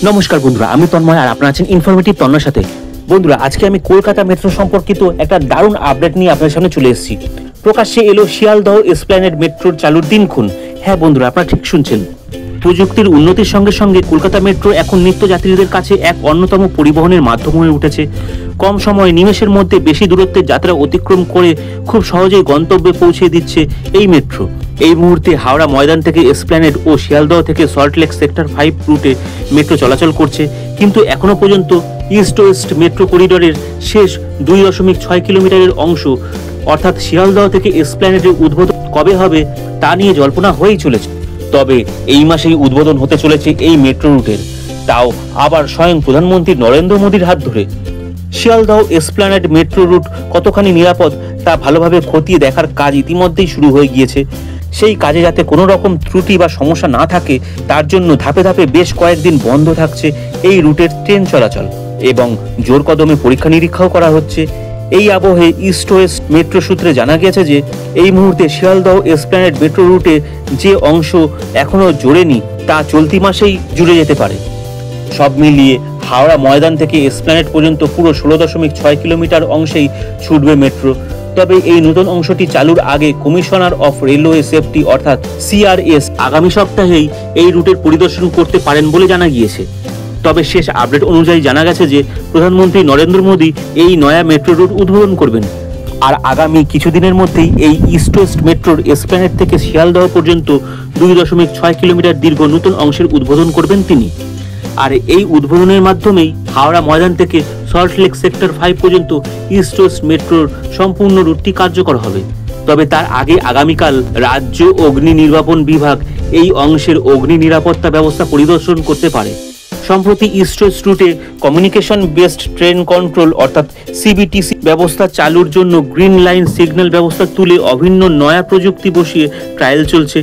নমস্কার বন্ধুরা, আমি তন্ময় আর আপনারা আছেন ইনফরমেটিভ তন্ময়ের সাথে। বন্ধুরা, আজকে আমি কলকাতা মেট্রো সম্পর্কিত একটা দারুণ আপডেট নিয়ে আপনাদের সামনে চলে এসেছি। প্রকাশ্যে এলো শিয়ালদহ এসপ্ল্যানেড মেট্রোর চালুর দিনক্ষণ। হ্যাঁ বন্ধুরা, আপনারা ঠিক শুনছেন। প্রযুক্তির উন্নতির সঙ্গে সঙ্গে কলকাতা মেট্রো এখন নিত্যযাত্রীদের কাছে এক অন্যতম পরিবহনের মাধ্যম হয়ে উঠেছে। কম সময়ে নিমেষের মধ্যে বেশি দূরত্বের যাত্রা অতিক্রম করে খুব সহজেই গন্তব্যে পৌঁছে দিচ্ছে এই মেট্রো। এই মুহূর্তে হাওড়া ময়দান থেকে এসপ্ল্যানেড ও শিয়ালদহ থেকে সল্টলেক সেক্টর 5 রুটে মেট্রো চলাচল করছে, কিন্তু এখনো পর্যন্ত ইস্ট ওয়েস্ট মেট্রো করিডোরের শেষ 2.6 কিলোমিটারের অংশ অর্থাৎ শিয়ালদহ থেকে এসপ্ল্যানেডের উদ্বোধন কবে হবে তা নিয়ে জল্পনা হয়েই চলেছে। তবে এই মাসেই উদ্বোধন হতে চলেছে এই মেট্রো রুটের, তাও আবার স্বয়ং প্রধানমন্ত্রী নরেন্দ্র মোদীর হাত ধরে। শিয়ালদহ এসপ্ল্যানেড মেট্রো রুট কতখানি নিরাপদ তা ভালোভাবে খতিয়ে দেখার কাজ ইতিমধ্যেই শুরু হয়ে গিয়েছে। সেই কাজে যাতে কোনো রকম ত্রুটি বা সমস্যা না থাকে তার জন্য ধাপে ধাপে বেশ কয়েকদিন বন্ধ থাকছে এই রুটের ট্রেন চলাচল এবং জোর কদমে পরীক্ষা নিরীক্ষাও করা হচ্ছে। এই আবহে ইস্ট ওয়েস্ট মেট্রো সূত্রে জানা গেছে যে এই মুহূর্তে শিয়ালদহ এসপ্ল্যানেড মেট্রো রুটে যে অংশ এখনো জোড়েনি তা চলতি মাসেই জুড়ে যেতে পারে। সব মিলিয়ে হাওড়া ময়দান থেকে এসপ্ল্যানেড পর্যন্ত পুরো 16.6 কিলোমিটার অংশেই ছুটবে মেট্রো। তবে এই নতুন অংশটি চালুর আগে কমিশনার অফ রেলওয়ে সেফটি অর্থাৎ সিআরএস আগামী সপ্তাহেই এই রুটের পরিদর্শন করতে পারেন বলে জানা গিয়েছে। তবে শেষ আপডেট অনুযায়ী জানা গেছে যে প্রধানমন্ত্রী নরেন্দ্র মোদী এই নয়া মেট্রো রুট উদ্বোধন করবেন আর আগামী কিছুদিনের মধ্যেই এই ইস্ট ওয়েস্ট মেট্রোর এসপ্ল্যানেড থেকে শিয়ালদহ পর্যন্ত 2.6 কিলোমিটার দীর্ঘ নতুন অংশের উদ্বোধন করবেন তিনি। আর এই উদ্বোধনের মাধ্যমেই হাওড়া ময়দান থেকে সল্টলেক সেক্টর 5 পর্যন্ত ইস্ট ওয়েস্ট মেট্রোর সম্পূর্ণ রুটটি কার্যকর হবে। তবে তার আগে আগামীকাল রাজ্য অগ্নি নির্বাপন বিভাগ এই অংশের অগ্নি নিরাপত্তা ব্যবস্থা পরিদর্শন করতে পারে। সম্প্রতি ইস্ট ওয়েস্ট রুটে কমিউনিকেশন বেসড ট্রেন কন্ট্রোল অর্থাৎ সিবিটিসি ব্যবস্থা চালুর জন্য গ্রিন লাইন সিগন্যাল ব্যবস্থা তুলে অভিন্ন নয়া প্রযুক্তি বসিয়ে ট্রায়াল চলছে।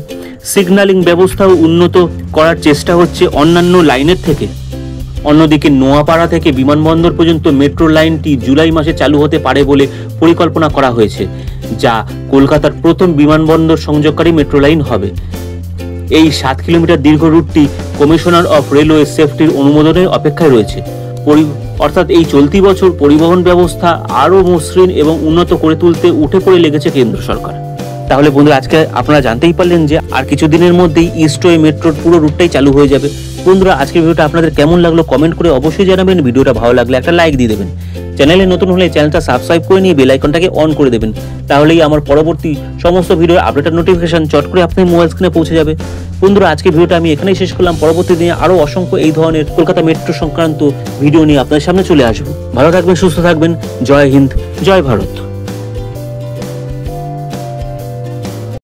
সিগন্যালিং ব্যবস্থাও উন্নত করার চেষ্টা হচ্ছে অন্যান্য লাইনের থেকে। অন্যদিকে নোয়াপাড়া থেকে বিমানবন্দর পর্যন্ত মেট্রো লাইনটি জুলাই মাসে চালু হতে পারে বলে পরিকল্পনা করা হয়েছে, যা কলকাতার প্রথম বিমানবন্দর সংযোগকারী মেট্রো লাইন হবে। এই 7 কিলোমিটার দীর্ঘ রুটটি কমিশনার অফ রেলওয়ে সেফটির অনুমোদনের অপেক্ষায় রয়েছে। অর্থাৎ এই চলতি বছর পরিবহন ব্যবস্থা আরও মসৃণ এবং উন্নত করে তুলতে উঠে পড়ে লেগেছে কেন্দ্র সরকার। তাহলে বন্ধুরা, আজকে আপনারা জানতেই পারলেন যে আর কিছুদিনের মধ্যেই ইস্ট ওয়ে মেট্রোর পুরো রুটটাই চালু হয়ে যাবে। বন্ধুরা, আজকের ভিডিওটা আপনাদের কেমন লাগলো কমেন্ট করে অবশ্যই জানাবেন। ভিডিওটা ভালো লাগলে একটা লাইক দিয়ে দেবেন। চ্যানেলে নতুন হলে চ্যানেলটা সাবস্ক্রাইব করে নিয়ে বেল আইকনটাকে অন করে দেবেন, তাহলেই আমার পরবর্তী সমস্ত ভিডিওর আপডেটের নোটিফিকেশন চট করে আপনার মোবাইল স্ক্রিনে পৌঁছে যাবে। বন্ধুরা, আজকের ভিডিওটা আমি এখানেই শেষ করলাম। পরবর্তী দিনে আরও অসংখ্য এই ধরনের কলকাতা মেট্রো সংক্রান্ত ভিডিও নিয়ে আপনাদের সামনে চলে আসবো। ভালো থাকবেন, সুস্থ থাকবেন। জয় হিন্দ, জয় ভারত।